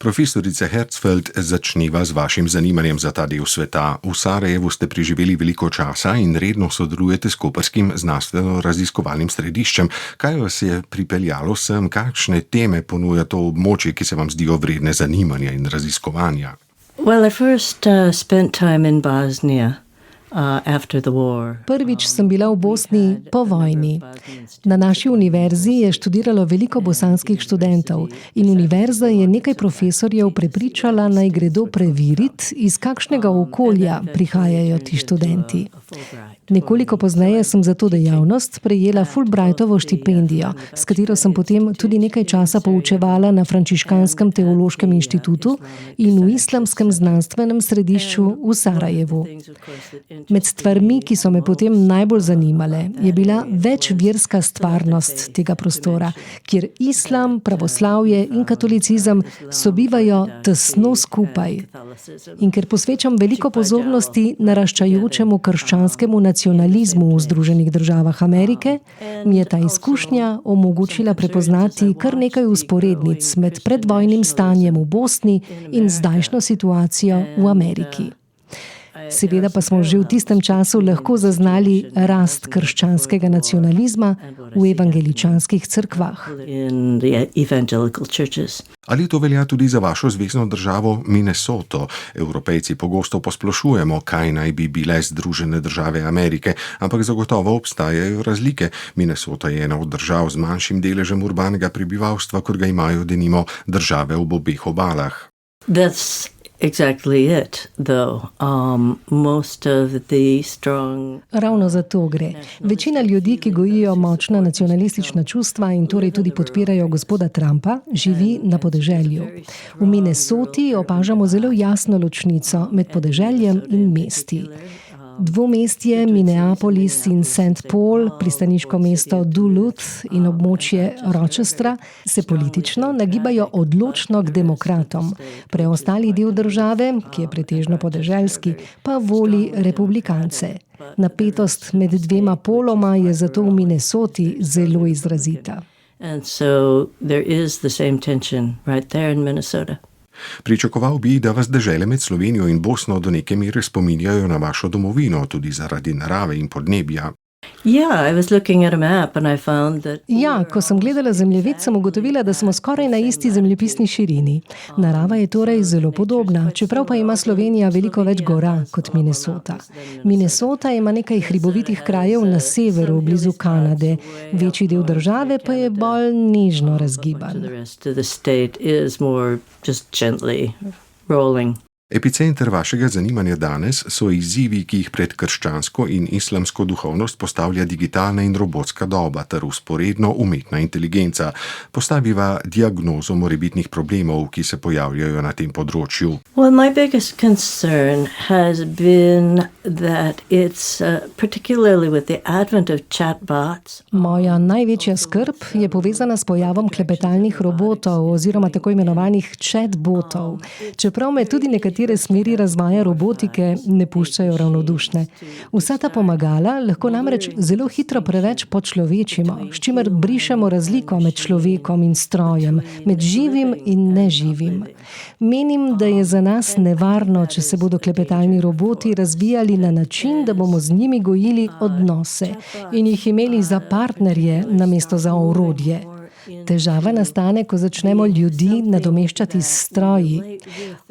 Profesorica Herzfeld, začniva z vašim zanimanjem za ta del sveta. V Sarajevu ste preživeli veliko časa in redno sodelujete s koprskim znanstveno-raziskovalnim središčem. Kaj vas je pripeljalo sem, kakšne teme ponuja to območje, ki se vam zdijo vredne zanimanja in raziskovanja? Well, I first spent time in Bosnia. Prvič sem bila v Bosni po vojni. Na naši univerzi je študiralo veliko bosanskih študentov in univerza je nekaj profesorjev prepričala, naj gredo preveriti, iz kakšnega okolja prihajajo ti študenti. Nekoliko pozneje sem za to dejavnost prejela Fulbrightovo štipendijo, s katero sem potem tudi nekaj časa poučevala na Frančiškanskem teološkem inštitutu in v islamskem znanstvenem središču v Sarajevu. Med stvarmi, ki so me potem najbolj zanimale, je bila večverska stvarnost tega prostora, kjer islam, pravoslavje in katolicizem sobivajo tesno skupaj. In ker posvečam veliko pozornosti naraščajočemu krščanskemu nacionalizmu v Združenih državah Amerike, mi je ta izkušnja omogočila prepoznati kar nekaj vzporednic med predvojnim stanjem v Bosni in zdajšnjo situacijo v Ameriki. Seveda pa smo že v tistem času lahko zaznali rast krščanskega nacionalizma v evangeličanskih cerkvah. Ali to velja tudi za vašo zvezno državo Minnesoto? Evropejci pogosto posplošujemo, kaj naj bi bile Združene države Amerike, ampak zagotovo obstajajo razlike. Minnesota je ena od držav z manjšim deležem urbanega prebivalstva, kot ga imajo denimo države ob obeh obalah. Exactly it, though. Most of the strong... Ravno za to gre. Večina ljudi, ki gojijo močna nacionalistična čustva in torej tudi podpirajo gospoda Trumpa, živi na podeželju. V Minnesoti opažamo zelo jasno ločnico med podeželjem in mesti. Dvomestje Minneapolis in St. Paul, pristaniško mesto Duluth in območje Rochestra se politično nagibajo odločno k demokratom. Preostali del države, ki je pretežno podeželski, pa voli republikance. Napetost med dvema poloma je zato v Minnesoti zelo izrazita. And so there is the same tension right there in Minnesota. Pričakoval bi, da vas dežele med Slovenijo in Bosno do neke mere spominjajo na vašo domovino, tudi zaradi narave in podnebja. Ja, ko sem gledala zemljevid, sem ugotovila, da smo skoraj na isti zemljepisni širini. Narava je torej zelo podobna, čeprav pa ima Slovenija veliko več gora kot Minnesota. Minnesota ima nekaj hribovitih krajev na severu, blizu Kanade, večji del države pa je bolj nežno razgiban. Epicenter vašega zanimanja danes so izzivi, ki jih pred krščansko in islamsko duhovnost postavlja digitalna in robotska doba ter vzporedno umetna inteligenca. Postaviva diagnozo morebitnih problemov, ki se pojavljajo na tem področju. Well, my biggest concern has been that it's particularly with the advent of chatbots. Moja največja skrb je povezana s pojavom klepetalnih robotov oziroma tako imenovanih chatbotov. Čeprav me tudi nekatere smeri razvoja robotike ne puščajo ravnodušne. Vsa ta pomagala lahko namreč zelo hitro preveč počlovečimo, s čimer brišemo razliko med človekom in strojem, med živim in neživim. Menim, da je za nas nevarno, če se bodo klepetalni roboti razvijali na način, da bomo z njimi gojili odnose in jih imeli za partnerje namesto za orodje. Težava nastane, ko začnemo ljudi nadomeščati s stroji.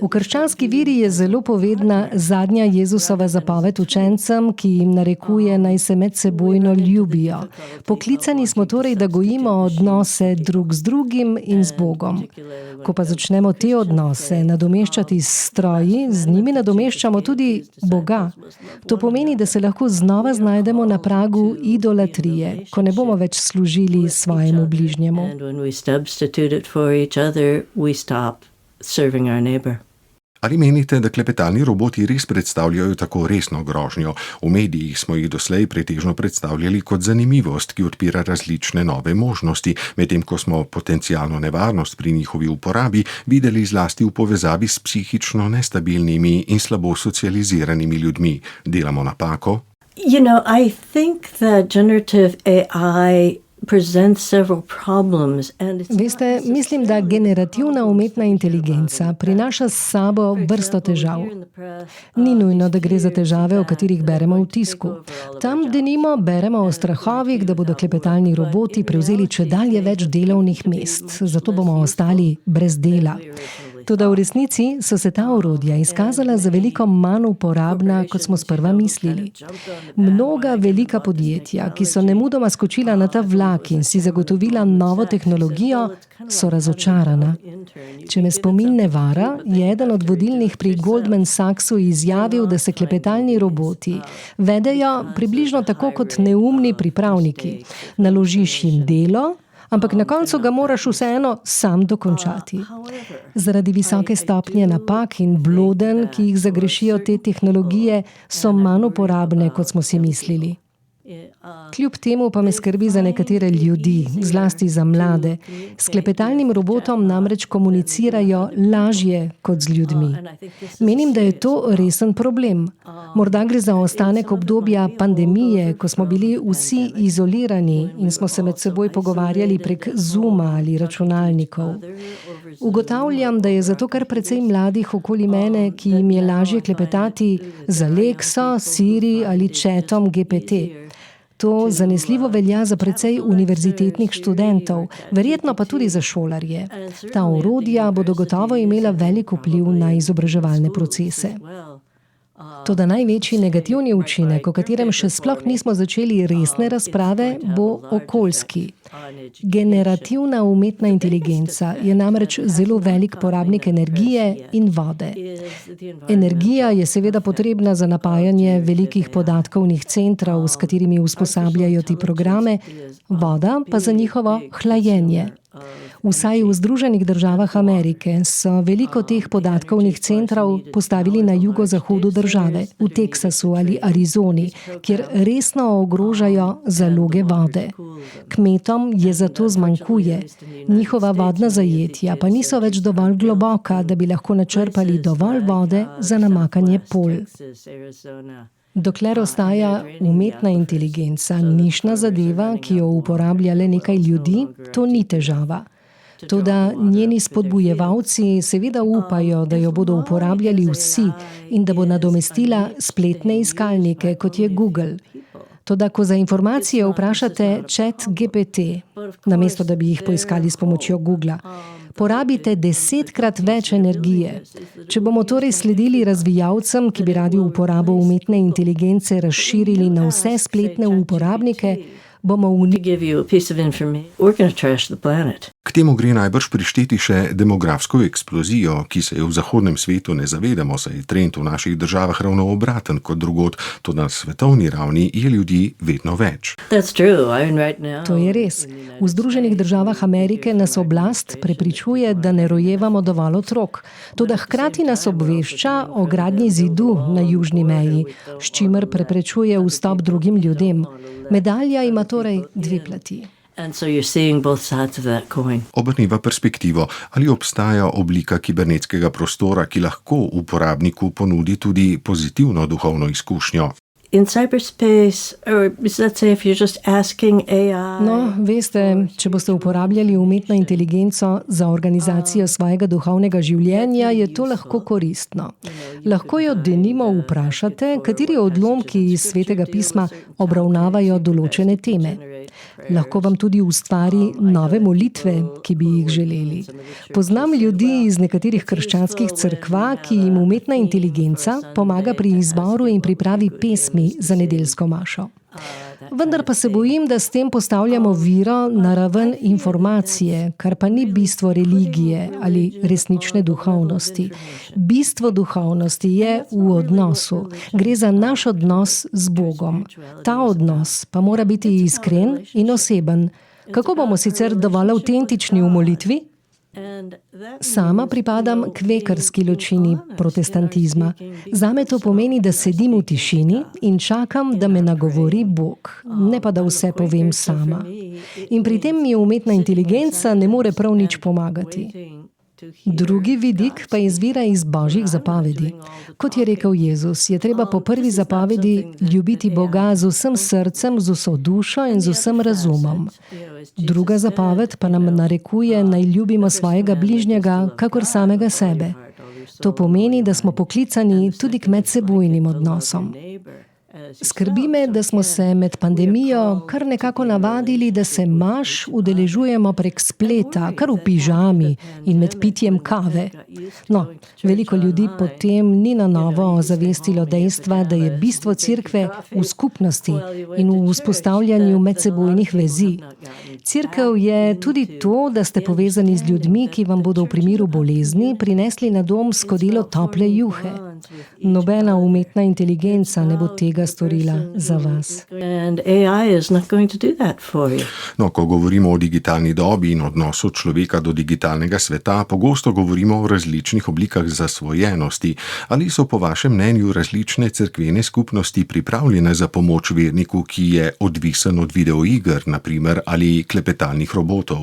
V krščanski veri je zelo povedna zadnja Jezusova zapoved učencem, ki jim narekuje, naj se medsebojno ljubijo. Poklicani smo torej, da gojimo odnose drug z drugim in z Bogom. Ko pa začnemo te odnose nadomeščati s stroji, z njimi nadomeščamo tudi Boga. To pomeni, da se lahko znova znajdemo na pragu idolatrije, ko ne bomo več služili svojemu bližnjemu. And when we substitute it for each other, we stop serving our neighbor. Ali menite, da klepetalni roboti res predstavljajo tako resno grožnjo? V medijih smo jih doslej pretežno predstavljali kot zanimivost, ki odpira različne nove možnosti, medtem ko smo potencialno nevarnost pri njihovi uporabi videli zlasti v povezavi s psihično nestabilnimi in slabo socializiranimi ljudmi. Delamo napako? I think that generative AI presents several problems. Veste, mislim, da generativna umetna inteligenca prinaša s sabo vrsto težav. Ni nujno, da gre za težave, o katerih beremo v tisku. Tam denimo beremo o strahovih, da bodo klepetalni roboti prevzeli čedalje več delovnih mest, zato bomo ostali brez dela. Toda v resnici so se ta orodja izkazala za veliko manj uporabna, kot smo sprva mislili. Mnoga velika podjetja, ki so nemudoma skočila na ta vlak in si zagotovila novo tehnologijo, so razočarana. Če me spomin ne vara, je eden od vodilnih pri Goldman Sachsu izjavil, da se klepetalni roboti vedejo približno tako kot neumni pripravniki. Naložiš jim delo, ampak na koncu ga moraš vseeno sam dokončati. Zaradi visoke stopnje napak in blodenj, ki jih zagrešijo te tehnologije, so manj uporabne, kot smo si mislili. Kljub temu pa me skrbi za nekatere ljudi, zlasti za mlade. S klepetalnim robotom namreč komunicirajo lažje kot z ljudmi. Menim, da je to resen problem. Morda gre za ostanek obdobja pandemije, ko smo bili vsi izolirani in smo se med seboj pogovarjali prek Zooma ali računalnikov. Ugotavljam, da je zato kar precej mladih okoli mene, ki jim je lažje klepetati z Alexo, Siri ali chatom GPT. To zanesljivo velja za precej univerzitetnih študentov, verjetno pa tudi za šolarje. Ta orodja bodo gotovo imela velik vpliv na izobraževalne procese. Toda največji negativni učinek, o katerem še sploh nismo začeli resne razprave, bo okoljski. Generativna umetna inteligenca je namreč zelo velik porabnik energije in vode. Energija je seveda potrebna za napajanje velikih podatkovnih centrov, s katerimi usposabljajo ti programe, voda pa za njihovo hlajenje. Vsaj v Združenih državah Amerike so veliko teh podatkovnih centrov postavili na jugozahodu države, v Teksasu ali Arizoni, kjer resno ogrožajo zaloge vode. Kmetom je zato zmanjkuje. Njihova vodna zajetja pa niso več dovolj globoka, da bi lahko načrpali dovolj vode za namakanje polj. Dokler ostaja umetna inteligenca nišna zadeva, ki jo uporablja le nekaj ljudi, to ni težava. Toda njeni spodbujevalci seveda upajo, da jo bodo uporabljali vsi in da bo nadomestila spletne iskalnike, kot je Google. Toda, ko za informacije vprašate ChatGPT, namesto da bi jih poiskali s pomočjo Googla, porabite 10-krat več energije. Če bomo torej sledili razvijalcem, ki bi radi uporabo umetne inteligence razširili na vse spletne uporabnike, bomo K temu gre najbrž prišteti še demografsko eksplozijo, ki se je v zahodnem svetu ne zavedamo, saj je trend v naših državah ravno obraten kot drugod, toda na svetovni ravni je ljudi vedno več. To je res. V Združenih državah Amerike nas oblast prepričuje, da ne rojevamo dovolj otrok, toda hkrati nas obvešča o gradnji zidu na južni meji, s čimer preprečuje vstop drugim ljudem. Medalja ima torej dve plati. Obrniva perspektivo, ali obstaja oblika kibernetskega prostora, ki lahko uporabniku ponudi tudi pozitivno duhovno izkušnjo? No, veste, če boste uporabljali umetno inteligenco za organizacijo svojega duhovnega življenja, je to lahko koristno. Lahko jo denimo vprašate, kateri odlomki iz Svetega pisma obravnavajo določene teme. Lahko vam tudi ustvari nove molitve, ki bi jih želeli. Poznam ljudi iz nekaterih krščanskih cerkva, ki jim umetna inteligenca pomaga pri izboru in pripravi pesmi za nedeljsko mašo. Vendar pa se bojim, da s tem postavljamo viro na raven informacije, kar pa ni bistvo religije ali resnične duhovnosti. Bistvo duhovnosti je v odnosu. Gre za naš odnos z Bogom. Ta odnos pa mora biti iskren in oseben. Kako bomo sicer dovolj avtentični v molitvi? Sama pripadam kvekerski ločini protestantizma. Zame to pomeni, da sedim v tišini in čakam, da me nagovori Bog, ne pa da vse povem sama. In pri tem mi umetna inteligenca ne more prav nič pomagati. Drugi vidik pa izvira iz Božjih zapovedi. Kot je rekel Jezus, je treba po prvi zapovedi ljubiti Boga z vsem srcem, z vso dušo in z vsem razumom. Druga zapoved pa nam narekuje, naj ljubimo svojega bližnjega, kakor samega sebe. To pomeni, da smo poklicani tudi k medsebojnim odnosom. Skrbi me, da smo se med pandemijo kar nekako navadili, da se maš udeležujemo prek spleta, kar v pižami in med pitjem kave. No, veliko ljudi potem ni na novo ozavestilo dejstva, da je bistvo cerkve v skupnosti in v vzpostavljanju medsebojnih vezi. Cerkev je tudi to, da ste povezani z ljudmi, ki vam bodo v primeru bolezni prinesli na dom skodelo tople juhe. Nobena umetna inteligenca ne bo tega storila za vas. No, ko govorimo o digitalni dobi in odnosu človeka do digitalnega sveta, pogosto govorimo o različnih oblikah zasvojenosti. Ali so po vašem mnenju različne cerkvene skupnosti pripravljene za pomoč verniku, ki je odvisen od videoiger, na primer, ali klepetalnih robotov?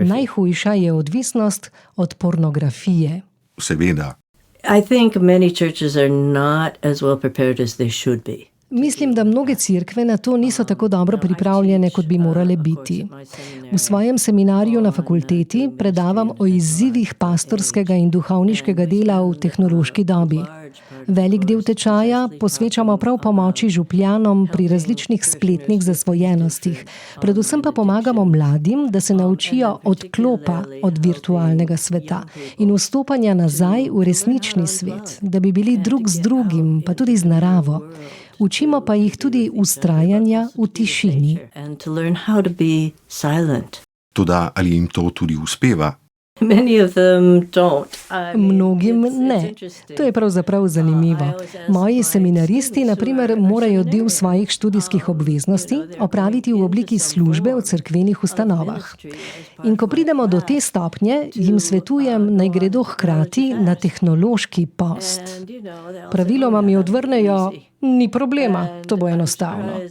Najhujša je odvisnost od pornografije. Seveda. Mislim, da mnoge cerkve na to niso tako dobro pripravljene, kot bi morale biti. V svojem seminarju na fakulteti predavam o izzivih pastorskega in duhovniškega dela v tehnološki dobi. Velik del tečaja posvečamo prav pomoči župljanom pri različnih spletnih zasvojenostih. Predvsem pa pomagamo mladim, da se naučijo odklopa od virtualnega sveta in vstopanja nazaj v resnični svet, da bi bili drug z drugim, pa tudi z naravo. Učimo pa jih tudi vztrajanja v tišini. Toda ali jim to tudi uspeva? Mnogim ne. To je pravzaprav zanimivo. Moji seminaristi, na primer, morajo del svojih študijskih obveznosti opraviti v obliki službe v cerkvenih ustanovah. In ko pridemo do te stopnje, jim svetujem, naj gredo hkrati na tehnološki post. Praviloma mi odvrnejo, ni problema, to bo enostavno.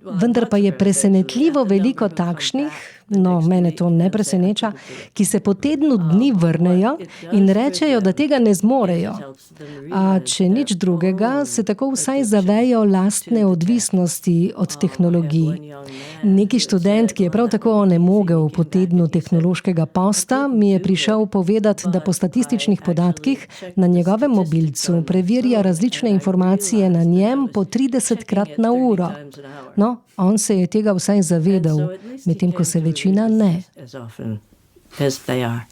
Vendar pa je presenetljivo veliko takšnih, no, mene to ne preseneča, ki se po tednu dni vrnejo in rečejo, da tega ne zmorejo. A če nič drugega, se tako vsaj zavejo lastne odvisnosti od tehnologij. Neki študent, ki je prav tako onemogel po tednu tehnološkega posta, mi je prišel povedati, da po statističnih podatkih na njegovem mobilcu preverja različne informacije na njem po 30krat na uro. No, on se je tega vsaj zavedal, medtem ko se večina ne.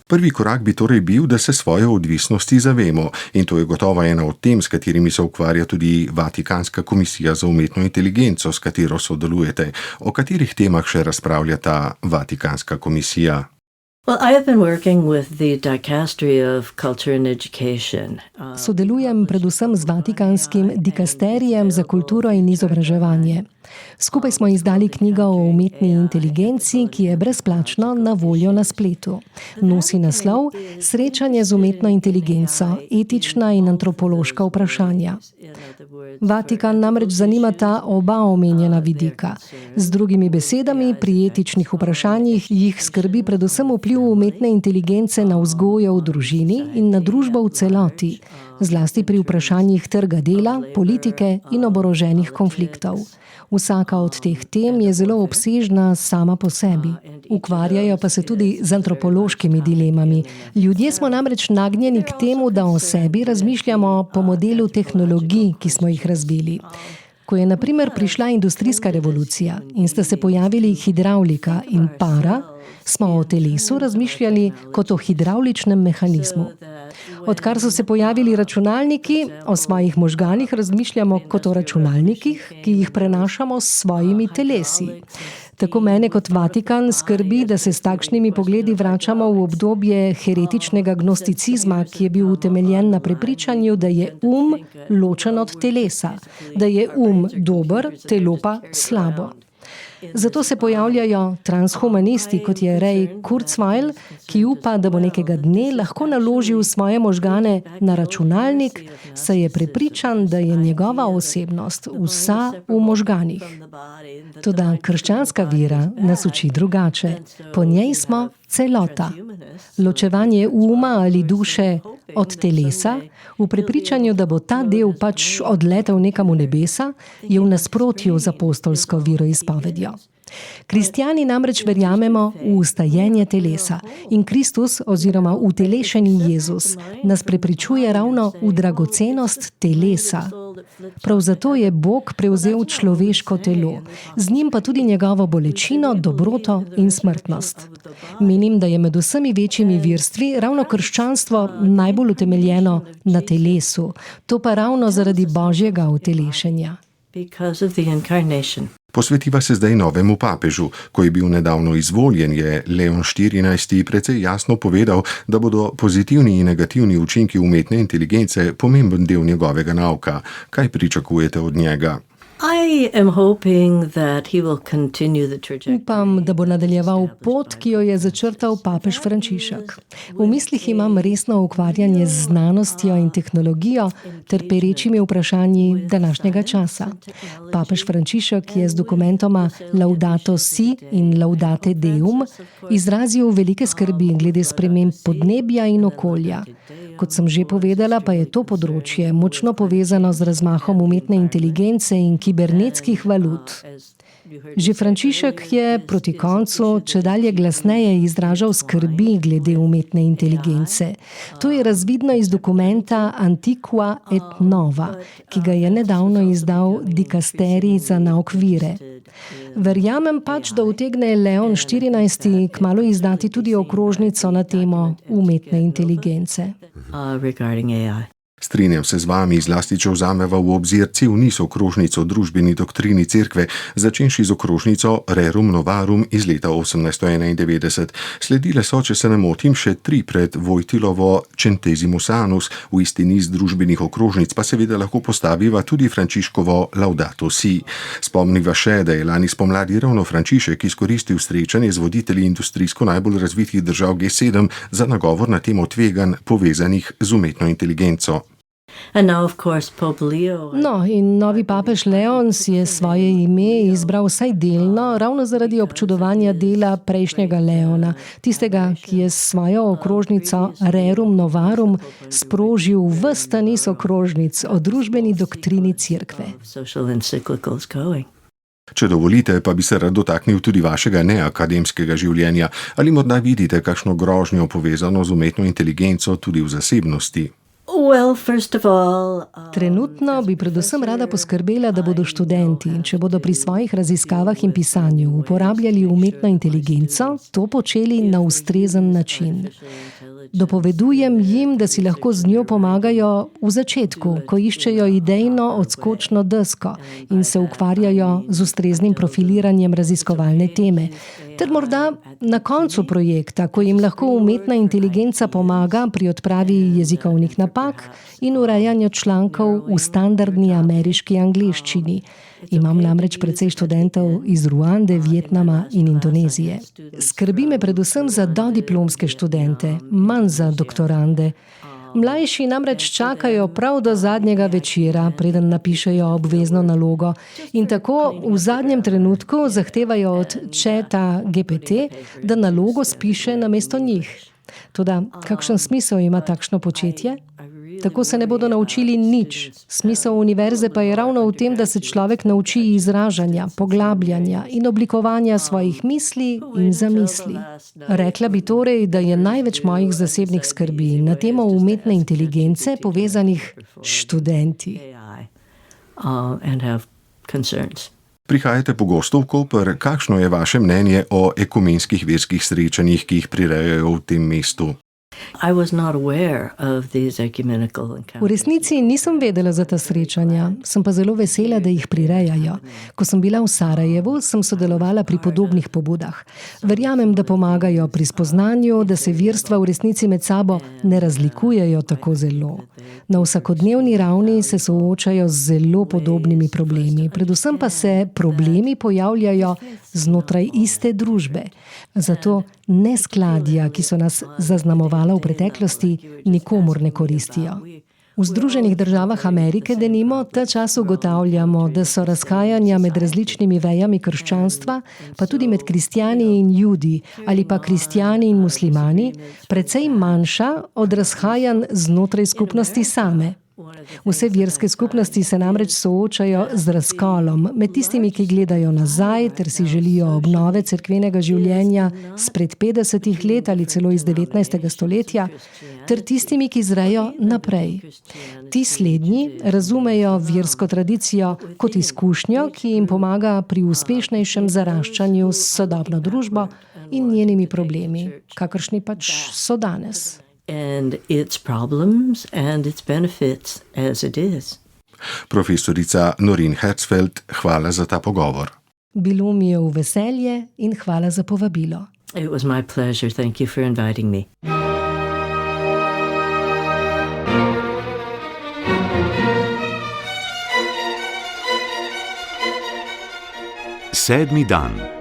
Prvi korak bi torej bil, da se svoje odvisnosti zavemo. In to je gotovo ena od tem, s katerimi se ukvarja tudi Vatikanska komisija za umetno inteligenco, s katero sodelujete. O katerih temah še razpravlja ta Vatikanska komisija? Sodelujem predvsem z Vatikanskim dikasterijem za kulturo in izobraževanje. Skupaj smo izdali knjigo o umetni inteligenci, ki je brezplačno na voljo na spletu. Nosi naslov Srečanje z umetno inteligenco, etična in antropološka vprašanja. Vatikan namreč zanimata oba omenjena vidika. Z drugimi besedami, pri etičnih vprašanjih jih skrbi predvsem vpliv umetne inteligence na vzgojo v družini in na družbo v celoti, zlasti pri vprašanjih trga dela, politike in oboroženih konfliktov. Vsaka od teh tem je zelo obsežna sama po sebi. Ukvarjajo pa se tudi z antropološkimi dilemami. Ljudje smo namreč nagnjeni k temu, da o sebi razmišljamo po modelu tehnologij, ki smo jih razvili. Ko je na primer prišla industrijska revolucija in sta se pojavili hidravlika in para, smo o telesu razmišljali kot o hidravličnem mehanizmu. Odkar so se pojavili računalniki, o svojih možganih razmišljamo kot o računalnikih, ki jih prenašamo s svojimi telesi. Tako mene kot Vatikan skrbi, da se s takšnimi pogledi vračamo v obdobje heretičnega gnosticizma, ki je bil utemeljen na prepričanju, da je ločen od telesa, da je dober, telo pa slabo. Zato se pojavljajo transhumanisti, kot je Ray Kurzweil, ki upa, da bo nekega dne lahko naložil svoje možgane na računalnik, saj je prepričan, da je njegova osebnost vsa v možganih. Toda krščanska vera nas uči drugače. Po njej smo celota. Ločevanje uma ali duše od telesa, v prepričanju, da bo ta del pač odletel nekam v nebesa, je v nasprotju z apostolsko veroizpovedjo. Kristjani namreč verjamemo v vstajenje telesa in Kristus oziroma utelešeni Jezus nas prepričuje ravno v dragocenost telesa. Prav zato je Bog prevzel človeško telo, z njim pa tudi njegovo bolečino, dobroto in smrtnost. Menim, da je med vsemi večjimi verstvi ravno krščanstvo najbolj utemeljeno na telesu, to pa ravno zaradi Božjega utelešenja. Posvetiva se zdaj novemu papežu. Ko je bil nedavno izvoljen, je Leon XIV. Precej jasno povedal, da bodo pozitivni in negativni učinki umetne inteligence pomemben del njegovega nauka. Kaj pričakujete od njega? Upam, da bo nadaljeval pot, ki jo je začrtal papež Frančišek. V mislih imam resno ukvarjanje z znanostjo in tehnologijo ter perečimi vprašanji današnjega časa. Papež Frančišek je z dokumentoma Laudato Si in Laudate Deum izrazil velike skrbi glede sprememb podnebja in okolja. Kot sem že povedala, pa je to področje močno povezano z razmahom umetne inteligence in kibernetskih valut. Že Frančišek je proti koncu čedalje glasneje izražal skrbi glede umetne inteligence. To je razvidno iz dokumenta Antiqua et Nova, ki ga je nedavno izdal dikasterij za nauk vire. Verjamem pač, da utegne Leon XIV. Kmalu izdati tudi okrožnico na temo umetne inteligence. Strinjam se z vami, zlasti če vzameva v obzir cel niz okrožnic o družbeni doktrini cerkve, začenši z okrožnico Rerum Novarum iz leta 1891. Sledile so, če se ne motim, še 3 pred Vojtilovo Centesimus Annus, v isti niz družbenih okrožnic pa seveda lahko postaviva tudi Frančiškovo Laudato Si. Spomniva še, da je lani spomladi ravno Frančišek izkoristil srečanje z voditelji industrijsko najbolj razvitih držav G7 za nagovor na temo tveganj povezanih z umetno inteligenco. No, in novi papež Leon si je svoje ime izbral vsaj delno, ravno zaradi občudovanja dela prejšnjega Leona, tistega, ki je s svojo okrožnico Rerum Novarum sprožil ves ta niz okrožnic o družbeni doktrini cerkve. Če dovolite, pa bi se rad dotaknil tudi vašega neakademskega življenja. Ali morda vidite kakšno grožnjo povezano z umetno inteligenco tudi v zasebnosti? Trenutno bi predvsem rada poskrbela, da bodo študenti, če bodo pri svojih raziskavah in pisanju uporabljali umetno inteligenco, to počeli na ustrezen način. Dopovedujem jim, da si lahko z njo pomagajo v začetku, ko iščejo idejno odskočno desko in se ukvarjajo z ustreznim profiliranjem raziskovalne teme. Ter morda na koncu projekta, ko jim lahko umetna inteligenca pomaga pri odpravi jezikovnih napak in urejanju člankov v standardni ameriški angleščini. Imam namreč precej študentov iz Ruande, Vietnama in Indonezije. Skrbi me predvsem za dodiplomske študente, manj za doktorande. Mlajši namreč čakajo prav do zadnjega večera, preden napišejo obvezno nalogo in tako v zadnjem trenutku zahtevajo od Chata GPT, da nalogo spiše namesto njih. Toda kakšen smisel ima takšno početje? Tako se ne bodo naučili nič. Smisel univerze pa je ravno v tem, da se človek nauči izražanja, poglabljanja in oblikovanja svojih misli in zamisli. Rekla bi torej, da je največ mojih zasebnih skrbi na temo umetne inteligence povezanih s študenti. Prihajate pogosto v Koper. Kakšno je vaše mnenje o ekumenskih verskih srečanjih, ki jih prirejajo v tem mestu? I was not aware of these ecumenical V encounters. resnici nisem vedela za ta srečanja, sem pa zelo vesela, da jih prirejajo. Ko sem bila v Sarajevu, sem sodelovala pri podobnih pobudah. Verjamem, da pomagajo pri spoznanju, da se verstva v resnici med sabo ne razlikujejo tako zelo. Na vsakodnevni ravni se soočajo z zelo podobnimi problemi, predvsem pa se problemi pojavljajo znotraj iste družbe. Zato neskladja, ki so nas zaznamovala v preteklosti, nikomur ne koristijo. V Združenih državah Amerike denimo ta čas ugotavljamo, da so razhajanja med različnimi vejami krščanstva, pa tudi med kristjani in judi ali pa kristjani in muslimani, precej manjša od razhajanj znotraj skupnosti same. Vse verske skupnosti se namreč soočajo z razkolom med tistimi, ki gledajo nazaj ter si želijo obnove cerkvenega življenja spred 50 let ali celo iz 19. stoletja, ter tistimi, ki zrejo naprej. Ti slednji razumejo versko tradicijo kot izkušnjo, ki jim pomaga pri uspešnejšem zaraščanju s sodobno družbo in njenimi problemi, kakršni pač so danes. And its problems and its benefits as it is. Profesorica Noreen Hertzfeldt, hvala za ta pogovor. Bilo mi je v veselje in hvala za povabilo. It was my pleasure. Thank you for inviting me. Sedmi dan.